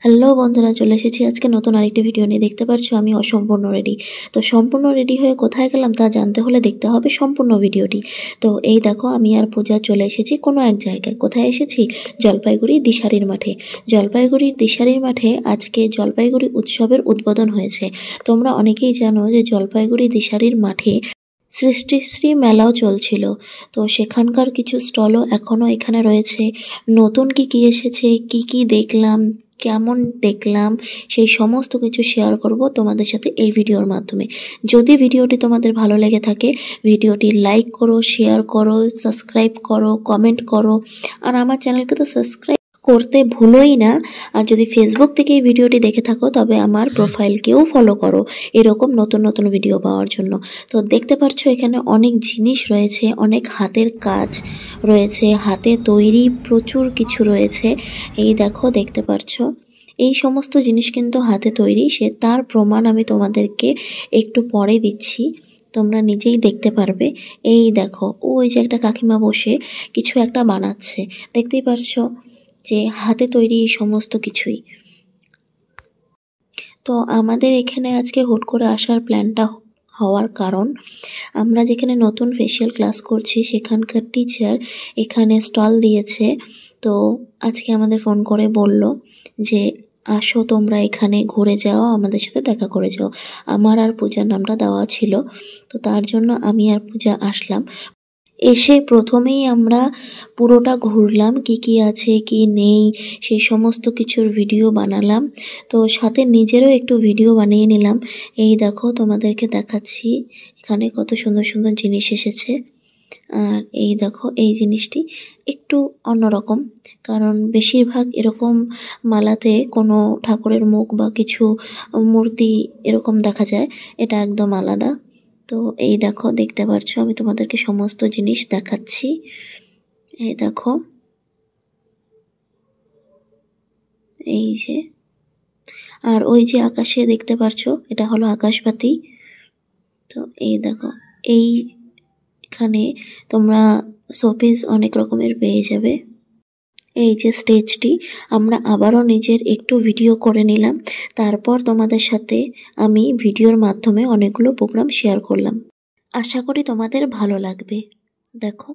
Hello বন্ধুরা, চলে এসেছি আজকে নতুন আরেকটি ভিডিও নিয়ে। দেখতে পাচ্ছ আমি অসম্পূর্ণ রেডি। তো সম্পূর্ণ রেডি হয়ে কোথায় গেলাম তা জানতে হলে দেখতে হবে সম্পূর্ণ ভিডিওটি। তো এই দেখো, আমি আর পূজা চলে এসেছি কোনো এক জায়গায়। কোথায় এসেছি? জলপাইগুড়ি দিশারির মাঠে। জলপাইগুড়ির দিশারির মাঠে আজকে জলপাইগুড়ি উৎসবের উদ্বোধন হয়েছে। তোমরা অনেকেই জানো যে জলপাইগুড়ি দিশারির মাঠে সৃষ্টিশ্রী মেলাও চলছিল। তো সেখানকার কিছু স্টলও এখনও এখানে রয়েছে। নতুন কি কি এসেছে, কি কি দেখলাম, কেমন দেখলাম, সেই সমস্ত কিছু শেয়ার করব তোমাদের সাথে এই ভিডিওর মাধ্যমে। যদি ভিডিওটি তোমাদের ভালো লেগে থাকে, ভিডিওটি লাইক করো, শেয়ার করো, সাবস্ক্রাইব করো, কমেন্ট করো। আর আমার চ্যানেলকে তো সাবস্ক্রাইব করতে ভুলোই না। আর যদি ফেসবুক থেকে এই ভিডিওটি দেখে থাকো তবে আমার প্রোফাইলকেও ফলো করো এরকম নতুন নতুন ভিডিও পাওয়ার জন্য। তো দেখতে পাচ্ছ এখানে অনেক জিনিস রয়েছে, অনেক হাতের কাজ রয়েছে, হাতে তৈরি প্রচুর কিছু রয়েছে। এই দেখো, দেখতে পাচ্ছ এই সমস্ত জিনিস কিন্তু হাতে তৈরি। তার প্রমাণ আমি তোমাদেরকে একটু পরে দিচ্ছি, তোমরা নিজেই দেখতে পারবে। এই দেখো, ওই যে একটা কাকিমা বসে কিছু একটা বানাচ্ছে, দেখতেই পারছো যে হাতে তৈরি এই সমস্ত কিছুই। তো আমাদের এখানে আজকে হুট করে আসার প্ল্যানটা হওয়ার কারণ, আমরা যেখানে নতুন ফেসিয়াল ক্লাস করছি সেখানকার টিচার এখানে স্টল দিয়েছে। তো আজকে আমাদের ফোন করে বলল যে আসো তোমরা এখানে ঘুরে যাও, আমাদের সাথে দেখা করে যাও। আমার আর পূজার নামটা দেওয়া ছিল, তো তার জন্য আমি আর পূজা আসলাম। এসে প্রথমেই আমরা পুরোটা ঘুরলাম, কি কি আছে কি নেই সেই সমস্ত কিছুর ভিডিও বানালাম। তো সাথে নিজেরও একটু ভিডিও বানিয়ে নিলাম। এই দেখো, তোমাদেরকে দেখাচ্ছি এখানে কত সুন্দর সুন্দর জিনিস এসেছে। আর এই দেখো, এই জিনিসটি একটু অন্যরকম, কারণ বেশিরভাগ এরকম মালাতে কোনো ঠাকুরের মুখ বা কিছু মূর্তি এরকম দেখা যায়, এটা একদম আলাদা। তো এই দেখো, দেখতে পাচ্ছ আমি তোমাদেরকে সমস্ত জিনিস দেখাচ্ছি। এই দেখো, এই যে, আর ওই যে আকাশে দেখতে পাচ্ছ এটা হলো আকাশবাতি। তো এই দেখো, এইখানে তোমরা শোপিস অনেক রকমের পেয়ে যাবে। এই যে স্টেজটি, আমরা আবারও নিজের একটু ভিডিও করে নিলাম, তারপর তোমাদের সাথে আমি ভিডিওর মাধ্যমে অনেকগুলো প্রোগ্রাম শেয়ার করলাম। আশা করি তোমাদের ভালো লাগবে। দেখো,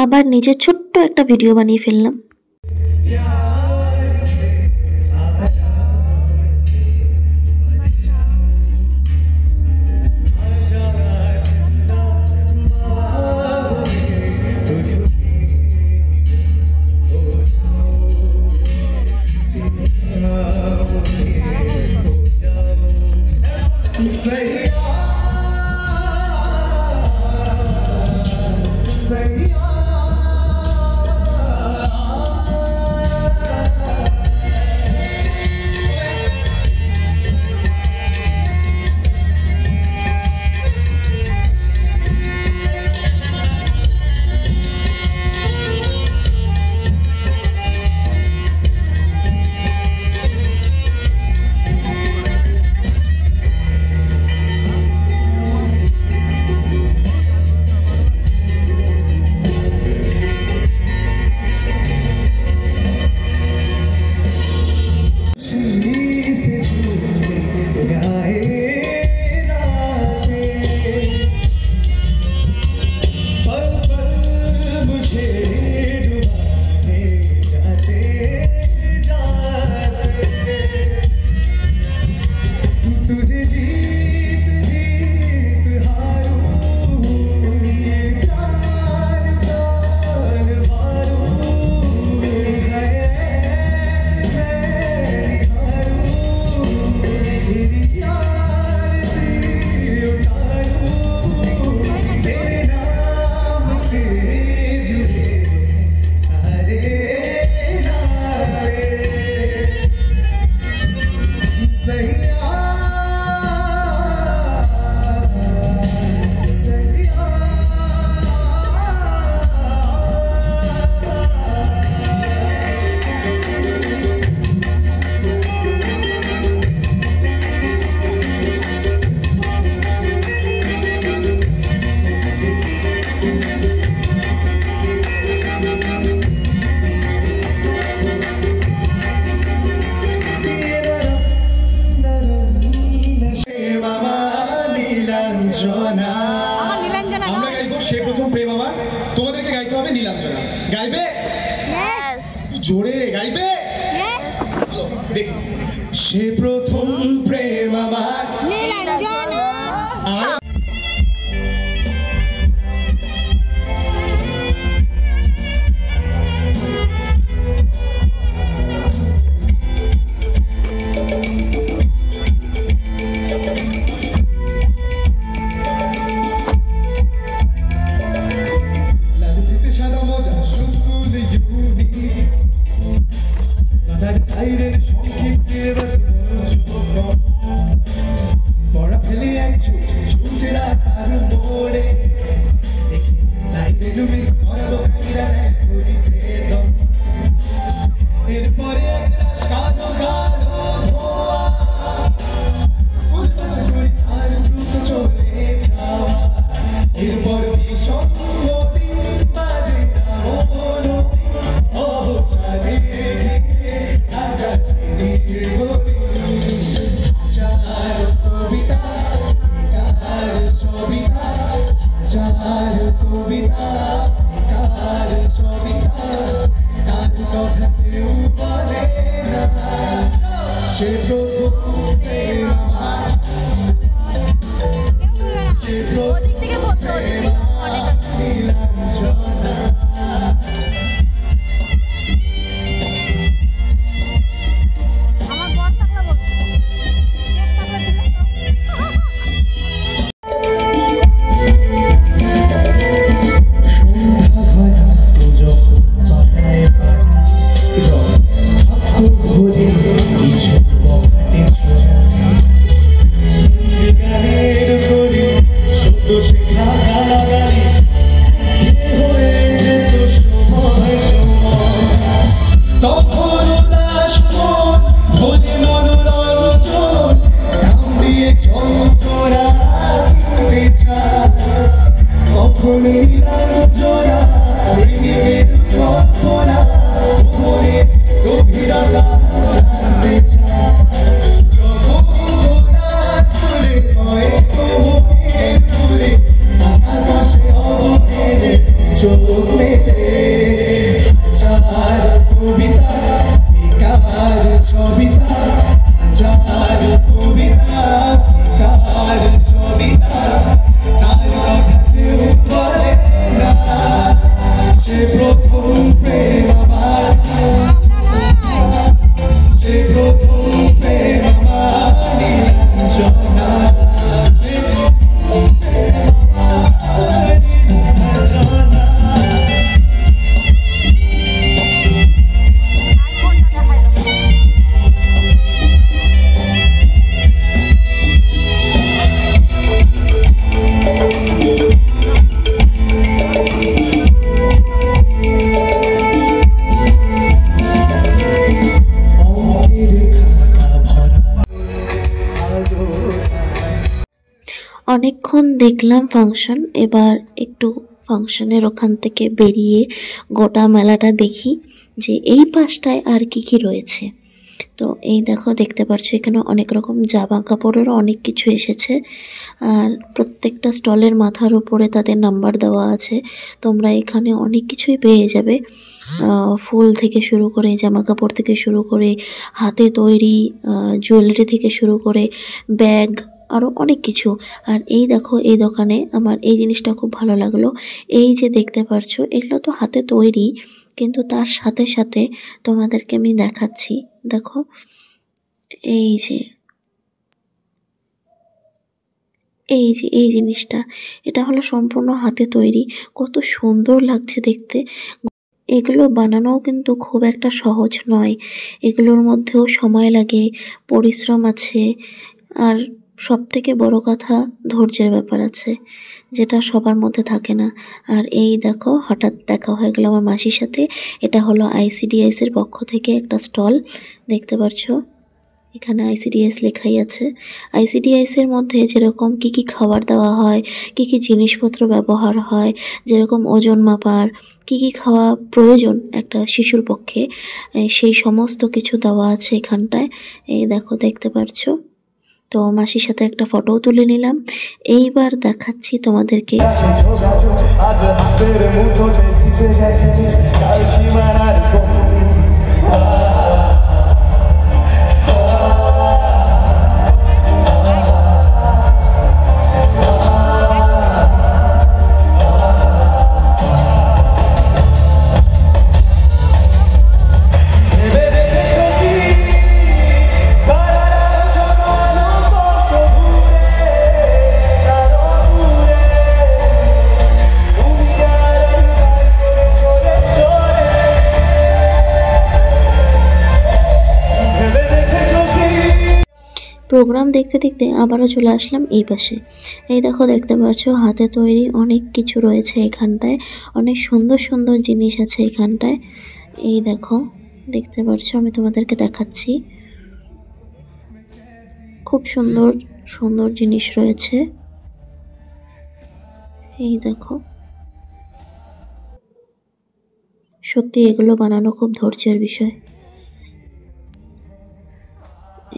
আবার নিজের ছোট্ট একটা ভিডিও বানিয়ে ফেললাম। আমরা গাইবো সে প্রথম প্রেম আমার, তোমাদেরকে গাইতে হবে নীলাঞ্জনা। গাইবে? জোরে গাইবে? দেখি। সে প্রথম প্রেম আমার নীলাঞ্জনা। অনেকক্ষণ দেখলাম ফাংশন, এবার একটু ফাংশনের ওখান থেকে বেরিয়ে গোটা মেলাটা দেখি যে এই পাশটায় আর কি রয়েছে। তো এই দেখো, দেখতে পাচ্ছ এখানে অনেক রকম জামা কাপড়েরও অনেক কিছু এসেছে, আর প্রত্যেকটা স্টলের মাথার উপরে তাদের নাম্বার দেওয়া আছে। তোমরা এখানে অনেক কিছুই পেয়ে যাবে, ফুল থেকে শুরু করে, জামা কাপড় থেকে শুরু করে, হাতে তৈরি জুয়েলারি থেকে শুরু করে ব্যাগ, আরও অনেক কিছু। আর এই দেখো, এই দোকানে আমার এই জিনিসটা খুব ভালো লাগলো। এই যে দেখতে পাচ্ছো, এগুলো তো হাতে তৈরি, কিন্তু তার সাথে সাথে তোমাদেরকে আমি দেখাচ্ছি। দেখো এই যে এই জিনিসটা, এটা হলো সম্পূর্ণ হাতে তৈরি। কত সুন্দর লাগছে দেখতে। এগুলো বানানোও কিন্তু খুব একটা সহজ নয়, এগুলোর মধ্যেও সময় লাগে, পরিশ্রম আছে, আর সব থেকে বড় কথা ধৈর্যের ব্যাপার আছে, যেটা সবার মধ্যে থাকে না। আর এই দেখো, হঠাৎ দেখা হয়ে গেল আমার মাসির সাথে। এটা হলো ICDS-এর পক্ষ থেকে একটা স্টল, দেখতে পাচ্ছ এখানে ICDS লেখাই আছে। ICDS-এর মধ্যে যেরকম কি খাবার দেওয়া হয়, কি জিনিসপত্র ব্যবহার হয়, যেরকম ওজন মাপার, কি খাওয়া প্রয়োজন একটা শিশুর পক্ষে, সেই সমস্ত কিছু দেওয়া আছে এখানটায়। এই দেখো, দেখতে পাচ্ছ। তো মাসির সাথে একটা ফটোও তুলে নিলাম। এইবার দেখাচ্ছি তোমাদেরকে। প্রোগ্রাম দেখতে দেখতে আবারও চলে আসলাম এই পাশে। এই দেখো, দেখতে পাচ্ছ হাতে তৈরি অনেক কিছু রয়েছে এখানটায়, অনেক সুন্দর সুন্দর জিনিস আছে এখানটায়। এই দেখো, দেখতে পাচ্ছ, আমি তোমাদেরকে দেখাচ্ছি, খুব সুন্দর সুন্দর জিনিস রয়েছে। এই দেখো, সত্যি এগুলো বানানো খুব ধৈর্যের বিষয়।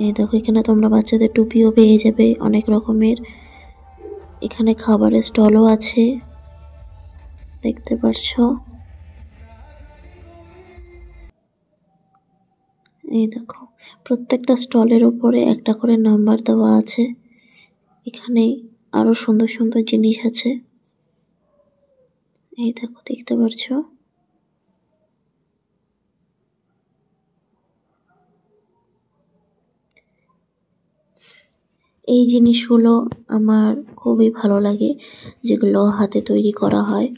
এই দেখো, এখানে তোমরা বাচ্চাদের টুপিও পেয়ে যাবে অনেক রকমের। এখানে খাবারের স্টলও আছে, দেখতে পাচ্ছ। এই দেখো, প্রত্যেকটা স্টলের উপরে একটা করে নাম্বার দেওয়া আছে। এখানে আরো সুন্দর সুন্দর জিনিস আছে। এই দেখো, দেখতে পাচ্ছ। এই জিনিসগুলো আমার খুবই ভালো লাগে, যেগুলো হাতে তৈরি করা হয়,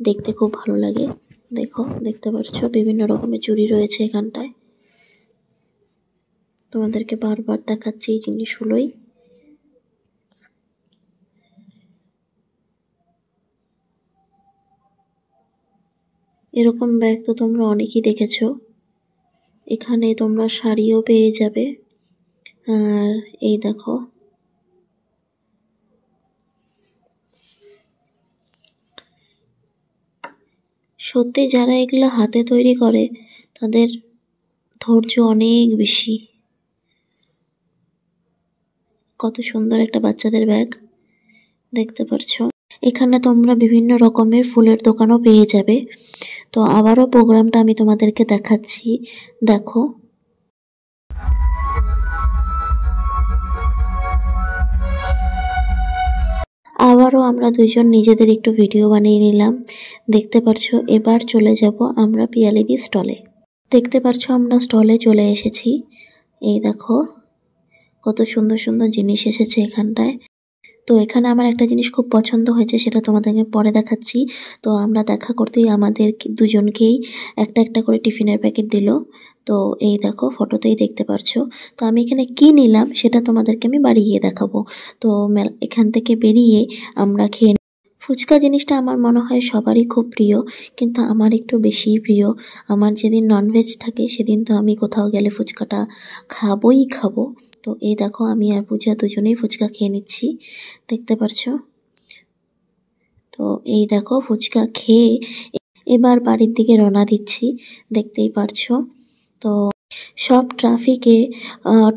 দেখতে খুব ভালো লাগে। দেখো, দেখতে পাচ্ছ বিভিন্ন রকমের চুড়ি রয়েছে এখানটায়। তোমাদেরকে বারবার দেখাচ্ছি এই জিনিসগুলোই। এরকম ব্যাগ তো তোমরা অনেকেই দেখেছো। এখানে তোমরা শাড়িও পেয়ে যাবে। আর এই দেখো, সত্যি যারা এগুলো হাতে তৈরি করে তাদের ধৈর্য অনেক বেশি। কত সুন্দর একটা বাচ্চাদের ব্যাগ, দেখতে পাচ্ছো। এখানে তোমরা বিভিন্ন রকমের ফুলের দোকানও পেয়ে যাবে। তো আবারও প্রোগ্রামটা আমি তোমাদেরকে দেখাচ্ছি, দেখো। আবারও আমরা দুজন নিজেদের একটু ভিডিও বানিয়ে নিলাম, দেখতে পাচ্ছো। এবার চলে যাব আমরা পিয়ালিদি স্টলে। দেখতে পাচ্ছো আমরা স্টলে চলে এসেছি। এই দেখো, কত সুন্দর সুন্দর জিনিস এসেছে এখানটায়। তো এখানে আমার একটা জিনিস খুব পছন্দ হয়েছে, সেটা তোমাদেরকে পরে দেখাচ্ছি। তো আমরা দেখা করতেই আমাদের দুজনকেই একটা একটা করে টিফিনের প্যাকেট দিল। তো এই দেখো, ফটোতেই দেখতে পারছো। তো আমি এখানে কি নিলাম সেটা তোমাদেরকে আমি বাড়ি গিয়ে দেখাবো। তো এখান থেকে বেরিয়ে আমরা খেয়ে, ফুচকা জিনিসটা আমার মনে হয় সবারই খুব প্রিয়, কিন্তু আমার একটু বেশিই প্রিয়। আমার যেদিন ননভেজ থাকে সেদিন তো আমি কোথাও গেলে ফুচকাটা খাবোই খাবো। তো এই দেখো আমি আর পূজা দুজনেই ফুচকা খেয়ে নিচ্ছি, দেখতে পারছো। তো এই দেখো ফুচকা খেয়ে এবার বাড়ির দিকে রওনা দিচ্ছি, দেখতেই পারছো। তো সব ট্রাফিকে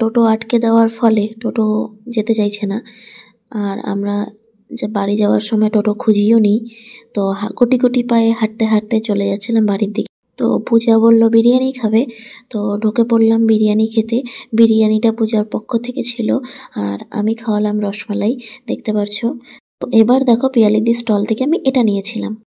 টোটো আটকে দেওয়ার ফলে টোটো যেতে চাইছে না। আর আমরা যে বাড়ি যাওয়ার সময় টোটো খুঁজিও নি, তো গুটি গুটি পায়ে হাঁটতে হাঁটতে চলে যাচ্ছিলাম বাড়ির দিকে। তো পূজা বলল বিরিয়ানি খাবে, তো ঢুকে পড়লাম বিরিয়ানি খেতে। বিরিয়ানিটা পূজার পক্ষ থেকে ছিল আর আমি খাওয়ালাম রসমালাই, দেখতে পারছো। তো এবার দেখো পিয়ালিদির স্টল থেকে আমি এটা নিয়েছিলাম।